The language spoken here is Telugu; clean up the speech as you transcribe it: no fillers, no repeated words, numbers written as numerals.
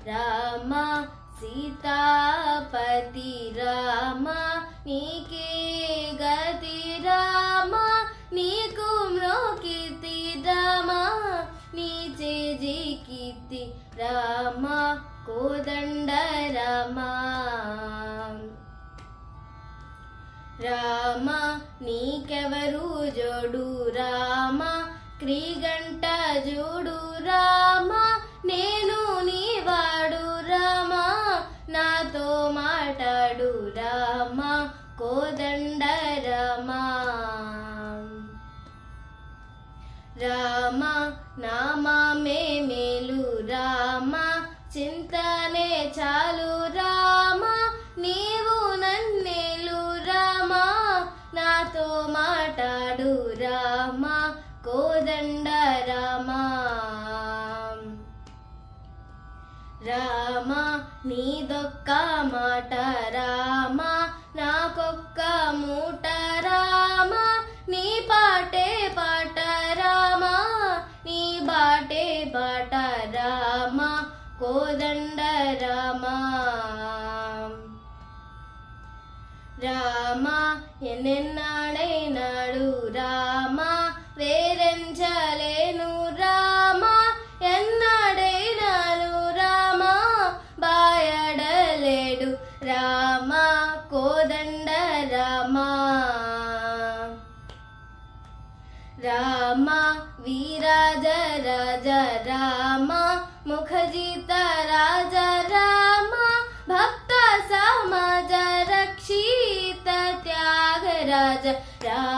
రామ సీతాపతి రామ నీకే గతి రామ నీకు మ్రోకితి రామ నీచే జికితి రామ కోదండ రామ రామ నీకెవరు జోడు రామ క్రీగంట జోడు రామ నేను నీవాడు రామ నాతో మాట్లాడు రామ కోదండ రామ రామ నామామే మేలు రామ చింతనే చాలు రామ నీవు నన్నేలు రామ నాతో మాట్లాడు రామ కోదండ రామ రామ నీదొక్క మాట రామ నాకొక్క మూట రామ నీ పాటే పాట రామ నీ బాటే బాట రామ కోదండ రామ రామ ఎన్నెన్నాడైనాడు రామ వేరెంచలేను రామ ఎన్నాడైనాను రామ బాయడలేడు రామ కోదండ రామ రామ వీరాజ రాజ రామ ముఖజిత రాజ రామ భక్త సమాజ రక్షిత త్యాగరాజ రామ